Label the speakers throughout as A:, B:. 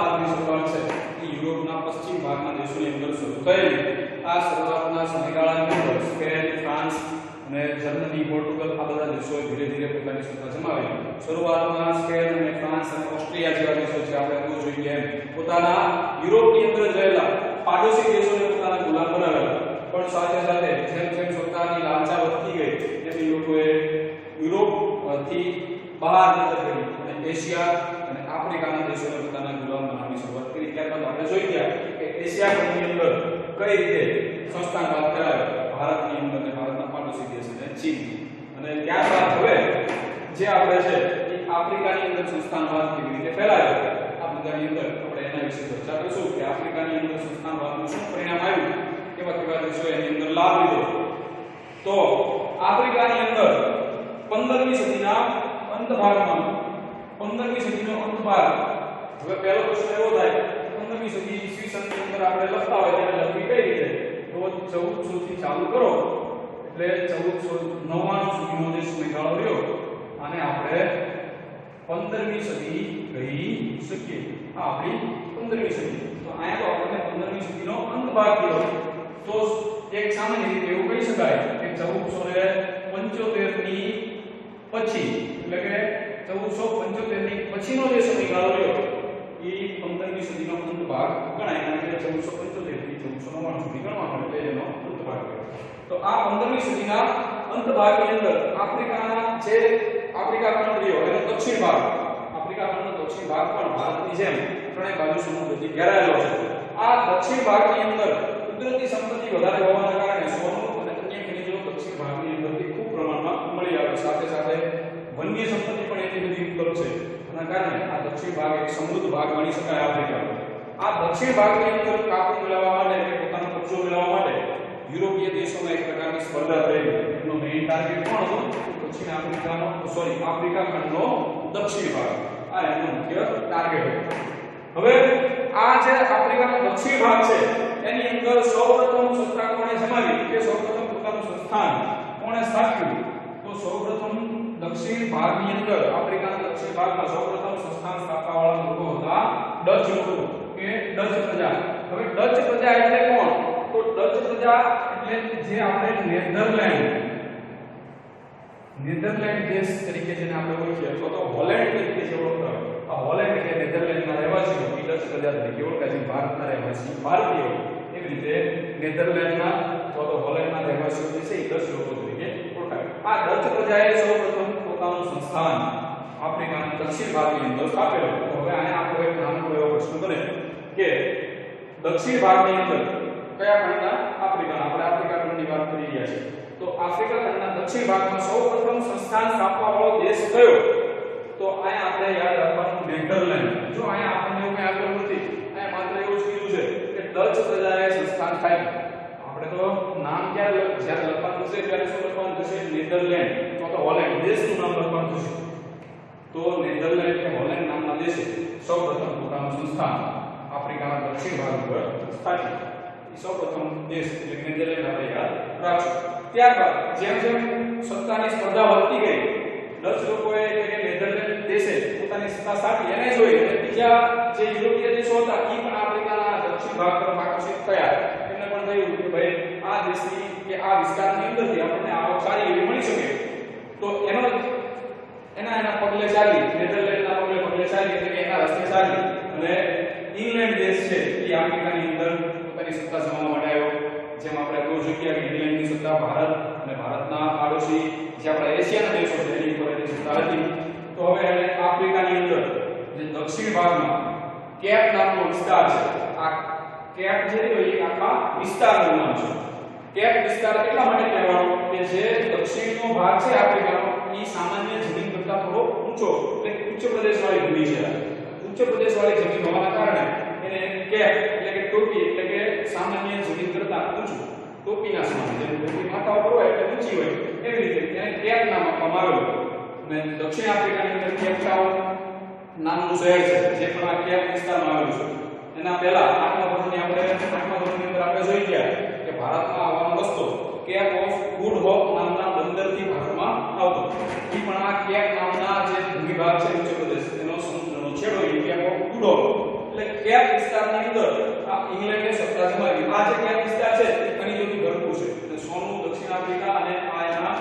A: માર્ગની શરૂઆત છે એ યુરોપના પશ્ચિમ ભાગના દેશોની અંદર શરૂ થયેલી. આ શરૂઆતના સમયગાળાની અંદર સ્પેન, ફ્રાન્સ અને જર્મની, પોર્ટુગલ આ બધા દેશોએ ધીરે ધીરે પોતાની સત્તા જમાવી. શરૂઆતમાં સ્પેન અને ફ્રાન્સ અને ઓસ્ટ્રિયા જેવા દેશો છે આપણે કહ્યું જોઈએ એમ પોતાના યુરોપની અંદર રહેલા પાડોશી દેશોને પોતાના ગુલામ બનાવેલા. પણ સાથે સાથે જેમ જેમ સત્તાની લાલચા વધતી ગઈ તેમ એ લોકોએ યુરોપથી બહાર નીકળી અને એશિયા અને આફ્રિકાના દેશોને પોતાના ગુલામ બનાવવાની શરૂઆત કરી. ત્યારબાદ આપણે જોઈ ગયા કે એશિયા ખંડની અંદર કઈ રીતે સંસ્થાનવાદ ફેલાયો ભારતની અંદર અને ભારતના પાડોશી દેશ અને ચીન. અને ત્યારબાદ હવે જે આપણે છે એ આફ્રિકાની અંદર સંસ્થાનવાદ કેવી રીતે ફેલાયો આ બધાની અંદર આપણે એના વિશે ચર્ચા કરીશું કે આફ્રિકાની અંદર સંસ્થાનવાદનું શું પરિણામ આવ્યું, કેવા કેવા દેશોએ એની અંદર લાભ લીધો. તો આફ્રિકાની અંદર 15મી સદીના અંત ભાગમાં 15મી સદીનો અંત ભાગ. હવે પહેલો પ્રશ્ન એવો થાય 15મી સદી ઈસવીસનની અંદર આપણે લખતા હોય ત્યારે લખવી કઈ રીતે? તો 1400 થી ચાલુ કરો એટલે 1499 સુધીનો જે સમયગાળો રહ્યો આને આપણે 15મી સદી કહી શકીએ. આ આપણી 15મી સદી. તો અહીંયા તો આપણે 15મી સદીનો અંત ભાગ કીધો. તો એક સામાન્ય રીતે એવું કહી શકાય કે 1475 ની પછી એટલે કે 1475 ની પછીનો જે સમયગાળો રહ્યો એ 15મી સદીનો અંત ભાગ ગણાય. કારણ કે 1475 થી 1499 સુધી ગણવાનો એટલે એનો અંત ભાગ રહ્યો. તો આ 15મી સદીના અંત ભાગની અંદર આફ્રિકા ખંડ રહ્યો એનો દક્ષિણ ભાગ, આફ્રિકા ખંડનો દક્ષિણ ભાગ પણ ભારતની જેમ ત્રણેય બાજુ સમુદ્રથી ઘેરાયેલો છે. આ દક્ષિણ ભાગની અંદર કુદરતી સંપત્તિ વધારે હોવાના કારણે સોનું અને અન્ય ખનિજો દક્ષિણ ભાગની અંદરથી ખૂબ પ્રમાણમાં મળી આવે. સાથે સાથે વન્ય સંપત્તિ પણ એટલી બધી ઉપલબ્ધ છે. આના કારણે આ દક્ષિણ ભાગ એક સમૃદ્ધ ભાગ ગણી શકાય આફ્રિકા. આ દક્ષિણ ભાગની અંદર કાબુ મેળવવા માટે કે પોતાનો કબજો મેળવવા માટે યુરોપીય દેશોમાં એક પ્રકારની સ્પર્ધા થયેલી. એનો મેઇન ટાર્ગેટ કોણ હતો? આફ્રિકા ખંડનો દક્ષિણ ભાગ. આ એનો મુખ્ય ટાર્ગેટ હતો. હવે આ જે આફ્રિકાનો દક્ષિણ ભાગ છે એની અંદર સૌપ્રથમ સત્તા કોણે જમાવી કે સૌપ્રથમ પોતાનું સંસ્થાન કોણે સ્થાપ્યું? તો સૌપ્રથમ દક્ષિણ ભાગની અંદર આફ્રિકાના દક્ષિણ ભાગમાં સૌપ્રથમ સંસ્થાન સ્થાપવાવાળા લોકો હતા ડચ લોકો કે ડચ પ્રજા. હવે ડચ પ્રજા એટલે કોણ? તો ડચ પ્રજા એટલે જે આપણે નેધરલેન્ડ દેશ તરીકે જેને આપણે ઓળખીએ અથવા તો હોલેન્ડ તરીકે જે ઓળખાય. આ હોલેન્ડ એટલે નેધરલેન્ડના રહેવાસીઓ ડચ પ્રજા તરીકે ઓળખાય છે. ભારતના રહેવાસી ભારતીયો એવી રીતે નેધરલેન્ડના અથવા તો હોલેન્ડના રહેવાસીઓ જે છે એ ડચ લોકો તરીકે ઓળખાય. આ ડચ પ્રજાએ સૌપ્રથમ પોતાનું સંસ્થાન આફ્રિકાના દક્ષિણ ભાગની અંદર સ્થાપેલું. તો હવે આને આપણો એક નાનો એવો પ્રશ્ન બને કે દક્ષિણ ભાગની અંદર કયા ખંડના? આફ્રિકાના. આપણે આફ્રિકા ખંડની વાત કરી રહ્યા છીએ. તો આફ્રિકા ખંડના દક્ષિણ ભાગમાં સૌપ્રથમ સંસ્થાન સ્થાપવાવાળો દેશ કયો? તો અહીંયા આપણે યાદ રાખવાનું નેધરલેન્ડ. જો અહીંયા આપણને એવું કઈ આગળ નથી, અહીંયા માત્ર એવું જ કીધું છે કે ડચ પ્રજાએ સંસ્થાન સ્થાપ્યું. આપણે તો નામ જ્યારે લખવાનું છે ત્યારે શું લખવાનું થશે? નેધરલેન્ડ અથવા તો હોલેન્ડ દેશનું નામ લખવાનું થશે. તો નેધરલેન્ડ કે હોલેન્ડ નામના દેશે સૌપ્રથમ પોતાનું સંસ્થાન આફ્રિકાના દક્ષિણ ભાગ પર સ્થાપ્યું. સૌપ્રથમ દેશ એટલે નેધરલેન્ડ આપણે યાદ રાખશું. ત્યારબાદ જેમ જેમ સત્તાની સ્પર્ધા વધતી ગઈ ડચ લોકોએ એટલે કે નેધરલેન્ડ દેશે પોતાની સત્તા સ્થાપી. એને જોઈ અને બીજા જે યુરોપીય દેશો હતા એ પણ આફ્રિકાના દક્ષિણ ભાગ તરફ આકર્ષિત થયા. એમને પણ થયું કે ભાઈ આ દેશની કે આ વિસ્તારની અંદરથી આપણને આવક સારી એવી મળી શકે. તો એના પગલે ચાલી નેધરલેન્ડના પગલે ચાલી એટલે કે એના રસ્તે ચાલી અને ઇંગ્લેન્ડ દેશ છે એ આફ્રિકાની અંદર પોતાની સત્તા જમાવવા માટે આવ્યો. જેમ આપણે કહી શકીએ કે ઇંગ્લેન્ડની સત્તા ભારત અને ભારતના પાડોશી જે આપણા એશિયાના દેશો છે એની ઉપર એની સત્તા હતી. તો હવે આફ્રિકાની અંદર જે દક્ષિણ ભાગમાં કેપ નામનો વિસ્તાર છે. આ કેપ જે હોય એ આખા વિસ્તારનું નામ છે. કેપ વિસ્તાર એટલા માટે કહેવાનો કે જે દક્ષિણનો ભાગ છે આફ્રિકાનો એ સામાન્ય જમીન કરતાં થોડો ઊંચો એટલે ઉચ્ચ પ્રદેશવાળી ભૂમિ છે. ઉચ્ચ પ્રદેશવાળી જમીન હોવાના કારણે એને કેપ એટલે કે ટોપી એટલે કે સામાન્ય જમીન કરતાં ઊંચું ટોપીના સમાન જેમ ટોપી માથા ઉપર હોય એટલે ઊંચી હોય એવી રીતે એને કેપ નામ આપવામાં આવેલું. અને દક્ષિણ આફ્રિકાની અંદર કેપ ટાઉન નામનું શહેર છે જે પણ આ કેપ વિસ્તારમાં આવેલું છે. એના પહેલા આઠમા ધોરણની અંદર આપણે જોઈ ગયા કે ભારતમાં આવવાનો રસ્તો કેપ ઓફ ગુડ હોપ નામના બંદરથી ભારતમાં આવતો. એ પણ આ કેપ નામના જે ભૂમિભાગ છે ઉચ્ચ પ્રદેશ એનો સમુદ્રનો છેડો એ કેપ ઓફ ગુડ હોપ એટલે કેપ વિસ્તારની અંદર આ ઇંગ્લેન્ડે સત્તા જમાવી. આ જે કેપ વિસ્તાર છે એ ખનીજોથી ભરપૂર છે. એટલે સોનું દક્ષિણ આફ્રિકા અને આ એના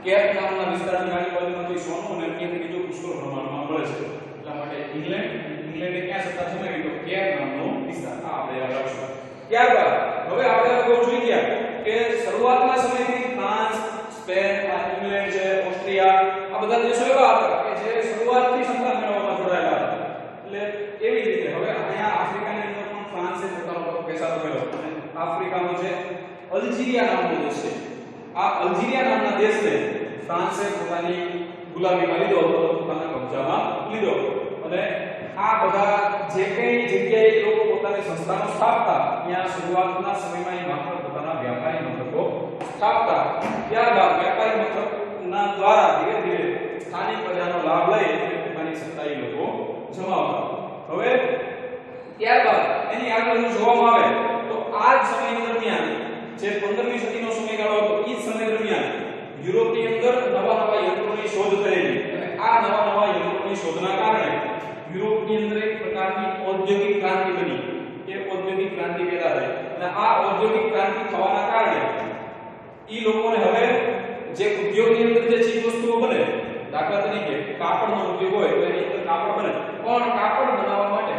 A: કેપ નામના વિસ્તારની આજુબાજુમાંથી સોનું અને અન્ય ખનીજો પુષ્કળ પ્રમાણમાં મળે છે. એટલા માટે ઇંગ્લેન્ડે ક્યાં સત્તા જમાવી? તો કેપ નામનો વિસ્તાર. આ આપણે યાદ રાખશું. ત્યારબાદ હવે આપણે લોકો જોઈ ગયા કે શરૂઆતના સમયથી ફ્રાન્સ, સ્પેન, ઇંગ્લેન્ડ છે, ઓસ્ટ્રિયા, આ બધા દેશો એવા હતા કે જે શરૂઆતથી સત્તા મેળવવામાં જોડાયેલા હતા. એટલે એવી રીતે હવે અહીંયા આફ્રિકાની અંદર પણ ફ્રાન્સે પોતાનો પેશાબ કર્યો અને આફ્રિકાનો જે અલ્જીરિયા નામનો દેશ છે, આ અલ્જીરિયા નામના દેશને ફ્રાન્સે પોતાની ગુલામીમાં લીધો, પોતાના કબજામાં લીધો. અને આ બધા જે કઈ જગ્યાએ લોકો પોતાની સંસ્થાનો સ્થાપતા, ત્યાં શરૂઆતના સમયમાં એ માત્ર પોતાના વ્યાપારી મથકો સ્થાપતા. ત્યારબાદ વ્યાપારી મથકના દ્વારા ધીરે ધીરે સ્થાનિક પ્રજાનો લાભ લઈ અને પોતાની સત્તા એ લોકો જમાવતા. હવે ત્યારબાદ એની આગળ જોવામાં આવે તો આ જ સમય દરમિયાન જે 15મી સદીનો સમયગાળો હતો, એ સમય દરમિયાન યુરોપની અંદર નવા યંત્રોની શોધ થયેલી અને આ નવા યંત્રોની શોધના કારણે યુરોપની અંદર એક પ્રકારની ઔદ્યોગિક ક્રાંતિ બની. એ ઔદ્યોગિક ક્રાંતિ પેદા થઈ અને આ ઔદ્યોગિક ક્રાંતિ થવાના કારણે ઈ લોકોને હવે જે ઉદ્યોગની અંદર જે ચીજ વસ્તુઓ બને, દાખલા તરીકે કાપડનો ઉદ્યોગ હોય તો એની અંદર કાપડ બને, પણ કાપડ બનાવવા માટે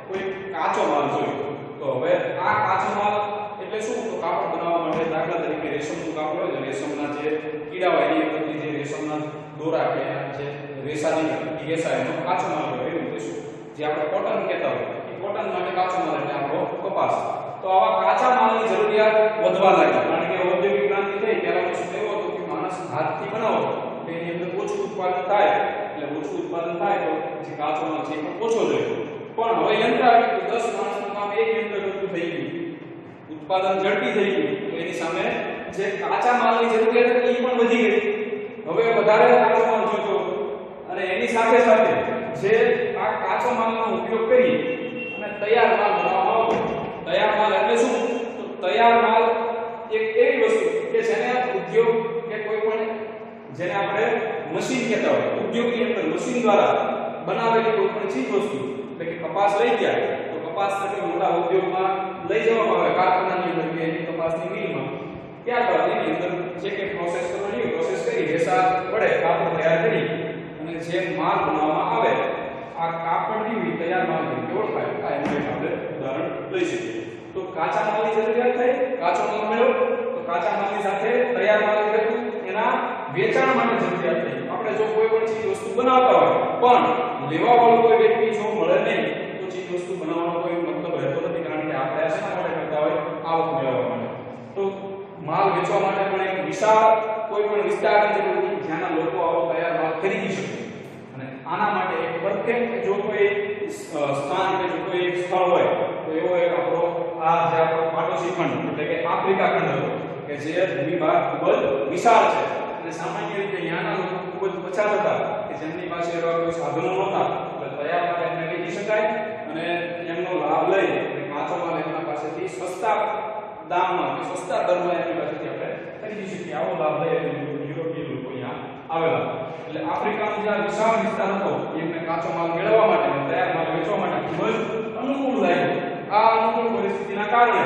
A: કોઈ કાચો માલ જોઈએ. તો હવે આ કાચો માલ એટલે શું? તો કાપડ બનાવવા માટે દાખલા તરીકે રેશમનું કાપડ હોય, રેશમના જે કીડા હોય એની અંદરથી જે રેશમના દોરા કે જે રેસાની એનો કાચો માલ હોય. એવું કહીશું જે આપણે કોટન કહેતા હોય, એ કોટન માટે કાચો માલ એટલે આપણો કપાસ. તો આવા કાચા માલની જરૂરિયાત વધવા લાગી, કારણ કે ઔદ્યોગિક ક્રાંતિ થઈ. પહેલા શું એવો હતો કે માણસ હાથથી બનાવતો, એની અંદર ઓછું ઉત્પાદન થાય, એટલે ઓછું ઉત્પાદન થાય તો જે કાચો માલ છે એ પણ ઓછો જોઈએ. પણ હવે યંત્ર આવી ગયું, 10 માણસનું કામ એક યંત્ર કરતું થઈ ગયું, ઉત્પાદન ઝડપી થઈ ગયું. તો એની સામે જે કાચા માલની જરૂરિયાત હતી એ પણ વધી ગઈ. હવે વધારે કાચો માલ જોઈતો અને એની સાથે સાથે જે આ કાચો માલનો ઉપયોગ કરી અને તૈયાર માલ બનાવવામાં આવતો. તૈયાર માલ એટલે શું? તો તૈયાર માલ એક એવી વસ્તુ કે જેને ઉદ્યોગ કે કોઈ પણ જેને આપણે મશીન કહેતા હોય, ઉદ્યોગની અંદર મશીન દ્વારા બનાવેલી કોઈ પણ ચીજ વસ્તુ, એટલે કે કપાસ લઈ ગયા તો કપાસ એટલે મોટા ઉદ્યોગમાં લઈ જવામાં આવે, કારખાનાની અંદર કે એની કપાસની મિલમાં. ત્યારબાદ એની અંદર જે કે પ્રોસેસ કરવાની હોય, પ્રોસેસ કરી રેસા વડે કાપડ તૈયાર કરી અને જે માલ બનાવવામાં આવે, આ કાપડની તૈયાર માલ તરીકે ઓળખાય. આ એનું એક આપણે ઉદાહરણ લઈ શકીએ. તો કાચા માલની જરૂરિયાત થઈ, કાચો માલ મળ્યો, તો કાચા માલની સાથે તૈયાર માલ હતું, એના વેચાણ માટે જરૂરિયાત થઈ. આપણે જો કોઈ પણ ચીજ વસ્તુ બનાવતા હોય પણ લેવા વાળો કોઈ વ્યક્તિ જો મળે નહીં તો ચીજ વસ્તુ બનાવવાનો કોઈ મતલબ રહેતો નથી, કારણ કે આપણે શેના માટે કરતા હોય? આવક મેળવવા માટે. તો માલ વેચવા માટે પણ એક વિશાળ કોઈ પણ વિસ્તારની જરૂર હતી જ્યાંના લોકો આવો તૈયાર માલ ખરીદી શકે. અને આના માટે એક પરફેક્ટ જો કોઈ સ્થાન કે જો કોઈ એક સ્થળ હોય તો એવો એક આપણો આ જે આપણો પાડોશી ખંડ એટલે કે આફ્રિકા ખંડ હતો કે જે ભૂમિભાગ ખૂબ જ વિશાળ છે. અને સામાન્ય રીતે ત્યાંના લોકો ખૂબ જ પછાત હતા કે જેમની પાસે એવા કોઈ સાધનો નહોતા, એટલે તૈયાર માલ એમને વેચી શકાય અને એમનો લાભ લઈ અને કાચો માલ એમના પાસેથી સસ્તા દામમાં કે સસ્તા દરમાં એમની પાસેથી આપણે ખરીદી શકીએ. આવો લાભ લઈ યુરોપીય લોકો અહીંયા આવેલા. એટલે આફ્રિકાનો જે વિશાળ વિસ્તાર હતો એમને કાચો માલ મેળવવા માટે અને તૈયાર માલ વેચવા માટે ખૂબ જ અનુકૂળ લાગ્યો. આ અનુકૂળ પરિસ્થિતિના કારણે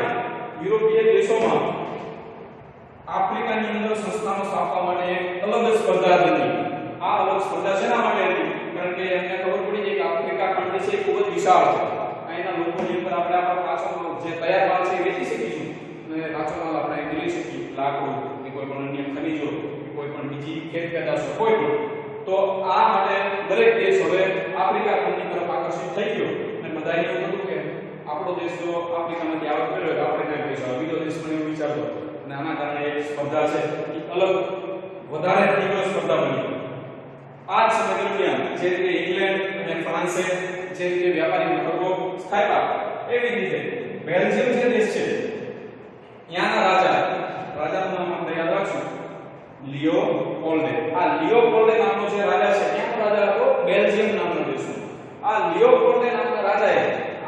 A: યુરોપીય દેશોમાં આફ્રિકાની અંદર સંસ્થાનો સ્થાપવા માટે એક અલગ જ સ્પર્ધા હતી. આ અલગ સ્પર્ધા શેના માટે હતી? કારણ કે એમને ખબર પડી કે આફ્રિકા ખંડ છે ખૂબ જ વિશાળ છે, અહીંના લોકોની અંદર આપણે આપણો કાચો જે તૈયાર માલ છે એ વેચી શકીશું અને કાચો માલ આપણે અહીં લઈ શકીએ, લાકડું કે કોઈ પણ અન્ય ખનિજો કે કોઈ પણ બીજી ખેત પેદાશો કોઈ પણ. તો આ માટે દરેક દેશ હવે આફ્રિકા ખંડની તરફ આકર્ષિત થઈ ગયો અને બધાએ એવું કહ્યું કે આપણો દેશ જો આફ્રિકામાંથી આવક કર્યો તો આપણે કઈ પૈસા બીજો દેશ પણ એવું વિચારતો. અને આના કારણે એક સ્પર્ધા છે એ અલગ વધારે તીવ્ર સ્પર્ધા બની. આ જ સમય દરમિયાન જે રીતે ઇંગ્લેન્ડ અને ફ્રાન્સે જે રીતે વ્યાપારી મથકો સ્થાપ્યા, એવી રીતે બેલ્જિયમ જે દેશ છે ત્યાંના રાજાનું નામ આપણે યાદ રાખશું, લિયોપોલ્ડે. આ લિયોપોલ્ડે નામનો જે રાજા છે ત્યાંનો રાજા હતો બેલ્જિયમ નામનો દેશ. આ લિયોપોલ્ડે નામના રાજાએ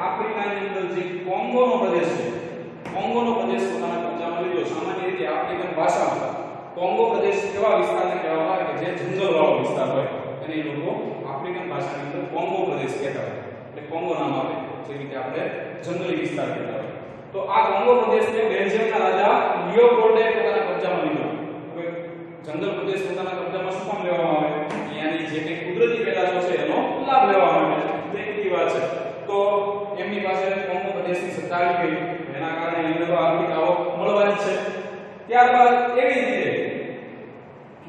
A: આફ્રિકાની અંદર જે કોંગોનો પ્રદેશ છે, કોંગોનો પ્રદેશ પોતાના કબજામાં લીધો. સામાન્ય રીતે આફ્રિકન ભાષામાં કોંગો પ્રદેશ એવા વિસ્તારને કહેવામાં આવે કે જે જંગલવાળો વિસ્તાર હોય અને એ લોકો આફ્રિકન ભાષાની અંદર કોંગો પ્રદેશ કહેતા હોય, એટલે કોંગો નામ આવે. જે રીતે આપણે જંગલી વિસ્તાર કહેતા હોય. તો આ કોંગો પ્રદેશને બેલ્જિયમના રાજા લિયોપોલ્ડે પોતાના કબજામાં લીધો. હવે જંગલ પ્રદેશ પોતાના કબજામાં શું કામ લેવામાં આવે? અહીંયાની જે કંઈ કુદરતી પેદાશો છે એનો લાભ લેવા માટે. તો એક એવી વાત છે. તો એમની પાસે કોંગો પ્રદેશની સત્તા આવી ગઈ, એના કારણે એમને તો આર્થિક આવક મળવાની છે. ત્યારબાદ એવી રીતે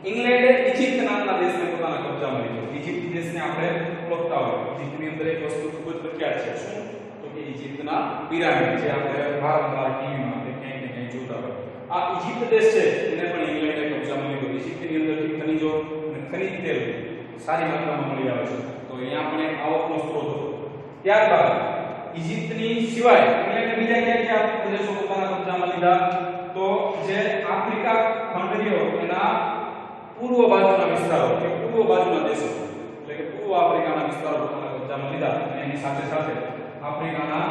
A: ઇંગ્લેન્ડે ઇજિપ્ત નામના દેશને પોતાના કબજામાં લીધો. ઇજિપ્ત દેશને આપણે ઓળખતા હોય. ઇજિપ્તની અંદર એક વસ્તુ ખૂબ જ પ્રખ્યાત છે. શું? તો કે ઇજિપ્તના પિરામિડ, જે આપણે વારંવાર ટીવીમાં કે ક્યાંય ને ક્યાંય જોતા હોય. આ ઇજિપ્ત દેશ છે એને પણ ઇંગ્લેન્ડે કબજામાં લીધો. ઇજિપ્તની અંદરથી ખનિજો અને ખનિજ તેલ સારી માત્રામાં મળી આવે છે. તો અહીંયા પણ એક આવકનો સ્ત્રોત હતો. ત્યારબાદ ઇજિપ્તની સિવાય ઇંગ્લેન્ડે બીજા કયા પ્રદેશો પોતાના કબજામાં લીધા? તો જે આફ્રિકા ખંડ રહ્યો એના પૂર્વ બાજુના વિસ્તારો કે પૂર્વ બાજુના દેશો, એટલે કે પૂર્વ આફ્રિકાના વિસ્તારો પોતાના કબજામાં લીધા. અને એની સાથે સાથે આફ્રિકાના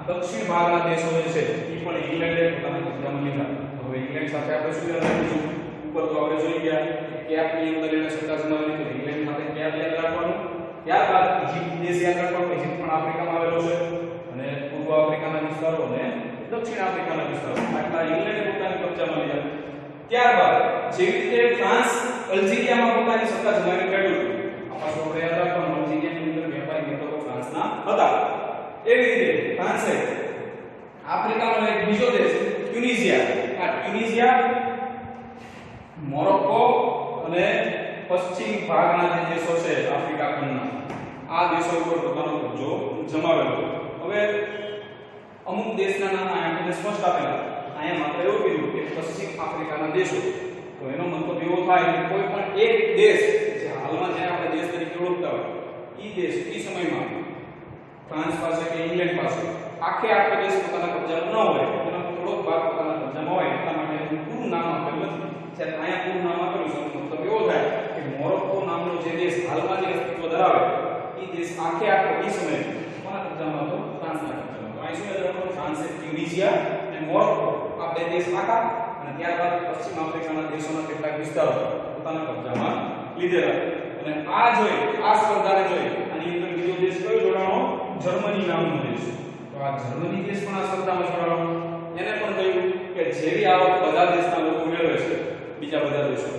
A: દક્ષિણ ભાગના દેશો જે છે એ પણ ઇંગ્લેન્ડે પોતાના કબજામાં લીધા. હવે ઇંગ્લેન્ડ સાથે આપણે શું યાદ રાખીશું? ઉપર તો આપણે જોઈ ગયા કે કેપની અંદર એને સત્તા જમાવી તો ઇંગ્લેન્ડ માટે કેપ યાદ રાખવાનું. ત્યારબાદ ઇજિપ્ત દેશ યાદ રાખવાનો. ઇજિપ્ત પણ આફ્રિકામાં આવેલો છે અને પૂર્વ આફ્રિકાના વિસ્તારો અને દક્ષિણ આફ્રિકાના વિસ્તારો આટલા ઇંગ્લેન્ડે પોતાના કબજામાં લીધા. ત્યારબાદ જેવી રીતે ફ્રાન્સ અલ્જીરિયામાં પોતાની સત્તા જમાવી કાઢ્યું. આ પાછું આપણે યાદ રાખવાનું, અલ્જીરિયાની અંદર વેપારી મથકો ફ્રાન્સના હતા. એવી રીતે ફ્રાન્સે આફ્રિકાનો એક બીજો દેશ ટ્યુનિઝિયા, આ ટ્યુનિઝિયા, મોરોક્કો અને પશ્ચિમ ભાગના જે દેશો છે આફ્રિકા ખંડના, આ દેશો ઉપર પોતાનો કબજો જમાવેલો. હવે અમુક દેશના નામ અહીંયા સ્પષ્ટ આપેલા. અહીંયા માત્ર એવું કીધું કે પશ્ચિમ આફ્રિકાના દેશો. તો એનો મતલબ એવો થાય કે કોઈ પણ એક દેશ જે હાલમાં જે આપણે દેશ તરીકે ઓળખતા હોય એ દેશ એ સમયમાં ફ્રાન્સ પાસે કે ઇંગ્લેન્ડ પાસે આખો દેશ પોતાના કબજામાં ન હોય, એનો થોડોક ભાગ પોતાના કબજામાં હોય. એટલા માટે એનું પૂરું નામ આપેલું નથી. જ્યારે અહીંયા પૂરું નામ આપેલું છે મતલબ એવો થાય કે મોરોક્કો નામનો જે દેશ હાલમાં જે અસ્તિત્વ ધરાવે એ દેશ આખો એ સમયે કોના કબજામાં હતો? ફ્રાન્સના કબજામાં. તો અહીં શું યાદ રાખવાનું? ફ્રાન્સે ટ્યુનિઝિયા અને મોરોક્કો આ બે દેશ આખા અને ત્યારબાદ પશ્ચિમ આફ્રિકાના દેશોના કેટલાક વિસ્તારો પોતાના કબજામાં લીધેલા. અને આ જોઈ, આ સ્પર્ધાને જોઈ આની અંદર બીજો દેશ કયો જોડાણો? જર્મની નામનો દેશ. તો આ જર્મની દેશ પણ આ સ્પર્ધામાં જોડાણો. એને પણ કહ્યું કે જેવી આવક બધા દેશના લોકો મેળવે છે, બીજા બધા દેશો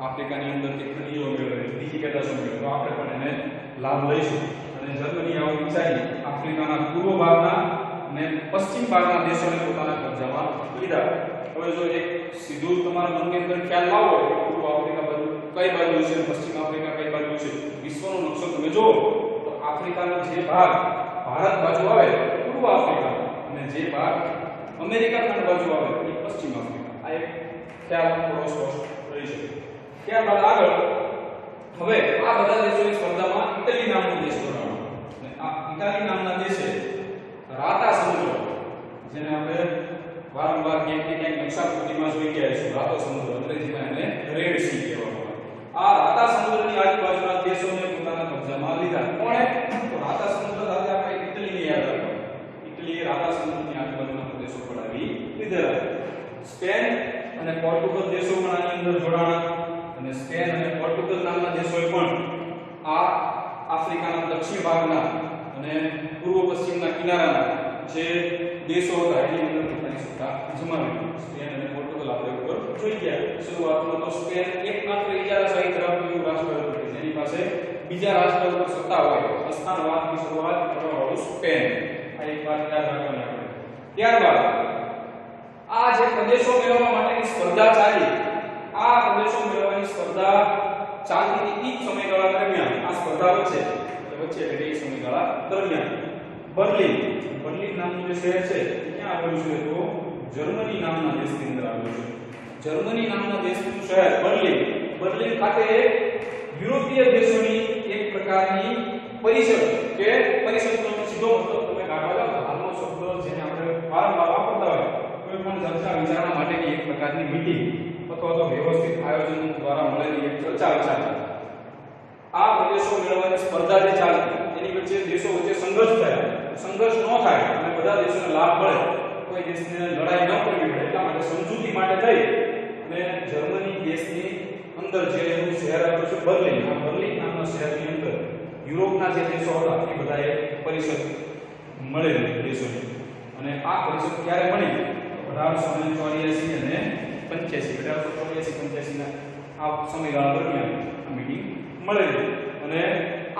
A: આફ્રિકાની અંદરથી ખનીજો મેળવે, બીજી પેદાશો મેળવે, તો આપણે પણ એને લાભ લઈશું. અને જર્મની આવું વિચારી આફ્રિકાના પૂર્વ ભાગના અને પશ્ચિમ ભાગના દેશોને પોતાના કબજામાં લીધા. હવે જો એક સીધું તમારા મનની અંદર ખ્યાલ લાવો કે પૂર્વ આફ્રિકા બાજુ કઈ બાજુ છે, પશ્ચિમ આફ્રિકા કઈ બાજુ છે, વિશ્વનો નકશો તમે જુઓ તો આફ્રિકાનો જે ભાગ ભારત બાજુ આવે પૂર્વ આફ્રિકા અને જે ભાગ અમેરિકા ખંડ બાજુ આવે એ પશ્ચિમ આફ્રિકા. આ એક ખ્યાલ થોડો સ્પષ્ટ રહી શકે. ત્યારબાદ આગળ હવે આ બધા દેશોની સ્પર્ધામાં ઇટલી નામનો દેશ જોડાયો. અને આ ઇટાલી નામના દેશે રાતા સમુદ્ર, જેને આપણે વારંવાર ક્યાંક ને ક્યાંક નકશાકૃતિમાં જોઈ ગયા છીએ, રાતો સમુદ્ર, અંગ્રેજીમાં એને રેડ સી કહેવામાં આવે. આ રાતા સમુદ્રની આજુબાજુના દેશોને પોતાના કબજામાં લીધા. કોણે? તો રાતા સમુદ્ર સાથે આપણે ઇટલીને યાદ રાખવાનું. ઇટલીએ રાતા સમુદ્રની આજુબાજુના પ્રદેશો પડાવી લીધેલા. સ્પેન અને પોર્ટુગલ દેશો પણ આની અંદર જોડાણા. અને સ્પેન અને પોર્ટુગલ નામના દેશોએ પણ આ આફ્રિકાના દક્ષિણ ભાગના અને પૂર્વ પશ્ચિમના કિનારાના જે દેશો હતા એની અંદર પોતાની સત્તા જમાવી. સ્પેન અને પોર્ટુગલ આપણે ઉપર જોઈ ગયા. શરૂઆતમાં તો સ્પેન એકમાત્ર ઇજારાશાહી ધરાવતું રાષ્ટ્ર હતું કે જેની પાસે બીજા રાષ્ટ્ર ઉપર સત્તા હોય. અસ્થાનવાદની શરૂઆત કરવાવાળું સ્પેન. આ એક વાત યાદ રાખવાની આપણે. ત્યારબાદ આ જે પ્રદેશો મેળવવા માટેની સ્પર્ધા ચાલી, આ પ્રદેશો મેળવવાની સ્પર્ધા ચાલતી હતી એ સમયગાળા દરમિયાન આ સ્પર્ધા વચ્ચે એટલે એ સમયગાળા દરમિયાન બર્લિન નામનું જે શહેર છે ક્યાં આવેલું છે? તો જર્મની નામના દેશની અંદર આવેલું છે. જર્મની નામના દેશનું શહેર બર્લિન ખાતે યુરોપીય દેશોની એક પ્રકારની પરિષદ કે પરિષદનો સીધો મતલબ તમે કાઢવા જાઓ હાલનો શબ્દ જેને આપણે વારંવાર વાપરતા હોય કોઈ પણ ચર્ચા વિચારણા માટેની એક પ્રકારની મીટિંગ અથવા તો વ્યવસ્થિત આયોજન દ્વારા મળેલી એક ચર્ચા વિચારણા. આ પ્રદેશો મેળવવાની સ્પર્ધા જે ચાલતી એની વચ્ચે દેશો વચ્ચે સંઘર્ષ થયા. સંઘર્ષ ન થાય અને બધા દેશોને લાભ મળે, કોઈ દેશને લડાઈ ન કરવી પડે એટલા માટે સમજૂતી માટે થઈ અને જર્મની દેશની અંદર જે એનું શહેર આવેલું છે બર્લિન, આ બર્લિન નામના શહેરની અંદર યુરોપના જે દેશો હતા એ બધાએ પરિષદ મળેલી દેશોની. અને આ પરિષદ ક્યારે મળી? 1884 અને 85, 1884-85 ના આ સમયગાળા દરમિયાન આ મીટિંગ મળેલી. અને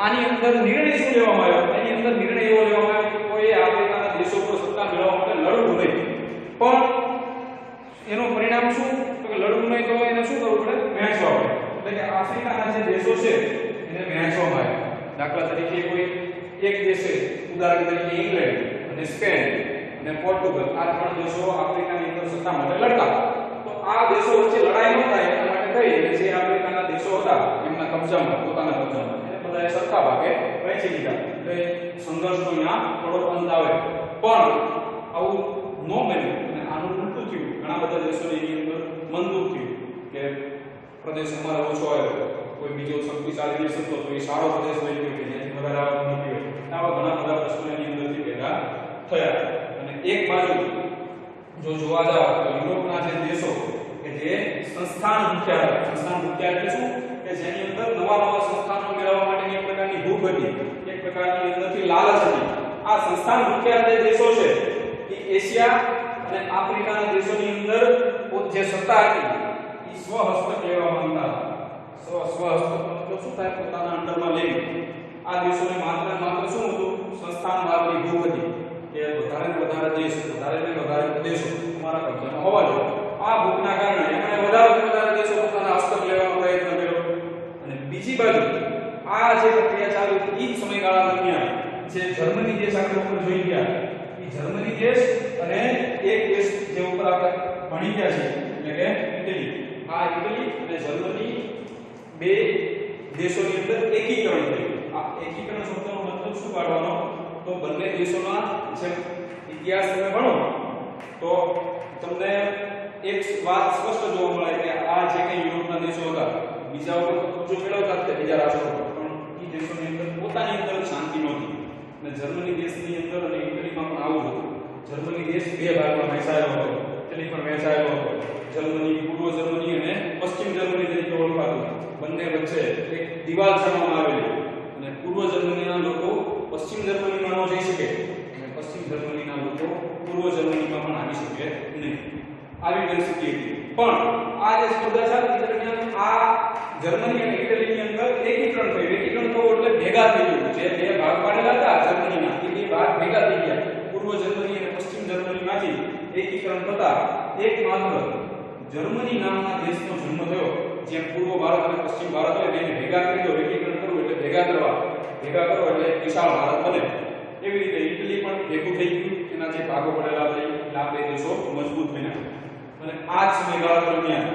A: આની અંદર નિર્ણય શું લેવામાં આવ્યો? એની અંદર નિર્ણય એવો લેવામાં આવ્યો કે કોઈ આફ્રિકાના દેશો પર સત્તા મેળવવા માટે લડવું નહીં. પણ એનું પરિણામ શું? તો કે લડવું નહીં તો એને શું કરવું પડે? વહેંચવા પડે. એટલે કે આફ્રિકાના જે દેશો છે એને વહેંચવામાં આવ્યા. દાખલા તરીકે કોઈ એક દેશે, ઉદાહરણ તરીકે ઇંગ્લેન્ડ અને સ્પેન અને પોર્ટુગલ, આ ત્રણ દેશો આફ્રિકાની અંદર સત્તા માટે લડતા. તો આ દેશો વચ્ચે લડાઈ ન થાય એના માટે કઈ જે આફ્રિકાના દેશો હતા એમના કબજામાં, પોતાના કબજામાં, એને બધાએ સરખા ભાગે વહેંચી દીધા. એટલે સંઘર્ષનો અહીંયા થોડો અંત આવે. પણ આવું ન બન્યું અને આનું ઉલટું થયું. ઘણા બધા દેશોને એની અંદર મંજૂર થયું કે પ્રદેશ અમારે ઓછો આવ્યો, કોઈ બીજો શક્તિશાળી દેશ હતો તો એ સારો પ્રદેશ લઈ ગયો કે જ્યાંથી વધારે આવક મળતી હોય. આવા ઘણા બધા પ્રશ્નો એની અંદરથી ભેગા થયા. અને એક બાજુ જો જોવા જાવ તો યુરોપના જે દેશો કે જે સંસ્થાન ભૂખ્યા હતા, સંસ્થાન ભૂખ્યા એટલે શું? કે જેની અંદર નવા નવા સંસ્થાનો મેળવવા માટેની એક પ્રકારની ભૂખ હતી, એક પ્રકારની અંદરથી લાલચ હતી. આ સંસ્થાન ભૂખ્યા જે દેશો છે એ એશિયા અને આફ્રિકાના દેશોની અંદર જે સત્તા હતી એ સ્વહસ્તક લેવા માંગતા હતા. સ્વહસ્તક મતલબ શું થાય? પોતાના અંડરમાં લઈ. આ દેશોને માત્ર શું હતું? સંસ્થાનવાદની ભૂખ હતી કે વધારે દેશ, વધારે પ્રદેશો તમારા કબજામાં હોવા જોઈએ. આ ભૂખના કારણે એમણે વધારે દેશો પોતાના હસ્તક લેવાનો પ્રયત્ન કર્યો. અને બીજી બાજુ આ જે પ્રક્રિયા ચાલુ હતી એ સમયગાળા દરમિયાન જે જર્મની દેશ આપણે ઉપર જોઈ ગયા, એ જર્મની દેશ અને એક દેશ જે ઉપર આપણે ભણી ગયા છે એટલે કે ઇટલી. આ ઇટલી અને જર્મની બે દેશોની અંદર એકીકરણ થયું. આ એકીકરણ શબ્દનો મતલબ શું કાઢવાનો? તો બંને દેશોના જે ઇતિહાસ તમે ભણો તો તમને એક વાત સ્પષ્ટ જોવા મળે કે આ જે કંઈ યુરોપના દેશો હતા બીજા ઉપર કબજો મેળવતા હતા બીજા રાષ્ટ્રો પર, પણ એ દેશોની અંદર પોતાની અંદર શાંતિ નહોતી. અને જર્મની દેશની અંદર અને ઇટલીમાં પણ આવું હતું. જર્મની દેશ બે ભાગમાં વહેંચાયેલો હતો, ઇટલી પણ વહેંચાયેલો હતો. જર્મની, પૂર્વ જર્મની અને પશ્ચિમ જર્મની તરીકે ઓળખાતું. બંને વચ્ચે એક દિવાલ ચણવામાં આવેલી અને પૂર્વ જર્મનીના લોકો પશ્ચિમ જર્મનીમાં ન જઈ શકે અને પશ્ચિમ જર્મનીના લોકો પૂર્વ જર્મનીમાં પણ આવી શકે નહીં. આવી પરિસ્થિતિ હતી. પણ આ જે સ્પર્ધા ચાલતી દરમિયાન આ જર્મની અને ઇટલીની અંદર એકીકરણ થયું. એકીકરણ થયું એટલે ભેગા થઈ ગયું. જે બે ભાગ પાડેલા હતા જર્મનીના એ બે ભાગ ભેગા થઈ ગયા. પૂર્વ જર્મની અને પશ્ચિમ જર્મનીમાંથી એકીકરણ થતા એકમાત્ર જર્મની નામના દેશનો જન્મ થયો. જે પૂર્વ ભારત અને પશ્ચિમ ભારત હોય એને ભેગા કરી દો. એકીકરણ કરવું એટલે ભેગા કરો એટલે વિશાળ ભારત બને. એવી રીતે ઇટલી પણ ભેગું થઈ ગયું. એના જે ભાગો પડેલા હતા એટલે આ બે દેશો મજબૂત બન્યા. અને આ જ સમયગાળા દરમિયાન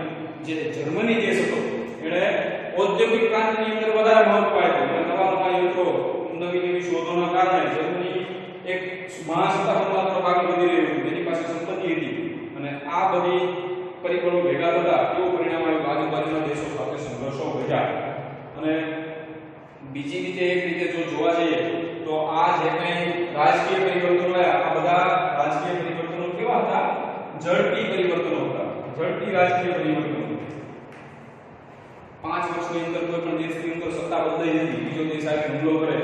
A: જે જર્મની દેશ હતો એણે ઔદ્યોગિક ક્રાંતિની અંદર વધારે મહત્વ આપ્યું. નવા યંત્રો, નવી શોધોના કારણે જર્મની એક મહાસત્તા બનવાનો આગળ વધી રહ્યું હતું. એની પાસે સંપત્તિ હતી અને આ બધી પરિબળો ભેગા થતા એવું પરિણામ આવ્યું. આજુબાજુના દેશો સાથે સંઘર્ષો વધ્યા. અને બીજી રીતે એક રીતે જો જોવા જઈએ તો આ જે કંઈ રાજકીય પરિવર્તનો આવ્યા આ બધા રાજકીય પરિવર્તનો કેવા હતા? ઝડપી પરિવર્તનો હતા. ઝડપી રાજકીય પરિવર્તનો. 5 વર્ષની અંદર કોઈ પણ દેશની અંદર સત્તા બદલાઈ હતી, બીજો દેશ આવીને હુમલો કરે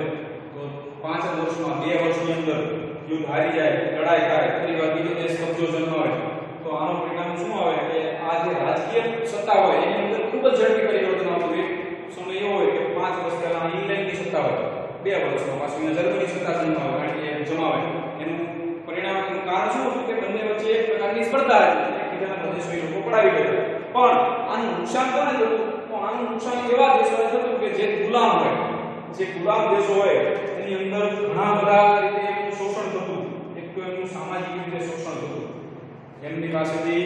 A: તો 5 વર્ષમાં 2 વર્ષની અંદર યુદ્ધ હારી જાય, લડાઈ થાય, ફરીવાર બીજો દેશ કબજો જમાવે તો આનો પરિણામ શું આવે કે આ જે રાજકીય સત્તા હોય એની અંદર ખૂબ જ ઝડપી પરિવર્તન આવતું. એક સમય એવો હોય કે 5 વર્ષ પહેલા ઇંગ્લેન્ડની સત્તા હોય, 2 વર્ષમાં પાછું જર્મની સત્તા જમાવે, કારણ કે જમાવે. એનું પરિણામ, એનું કારણ શું હતું કે બંને વચ્ચે એક પ્રકારની સ્પર્ધા હતી. એકબીજાના પ્રદેશો એ લોકો પડાવી ગયા. પણ આનું નુકસાન કોને થતું? તો આનું નુકસાન એવા દેશોને થતું કે જે ગુલામ હોય, જે ગુલામ દેશો હોય એની અંદર ઘણા બધા રીતે એનું શોષણ થતું. એક તો એનું સામાજિક રીતે શોષણ થતું. એમની પાસેથી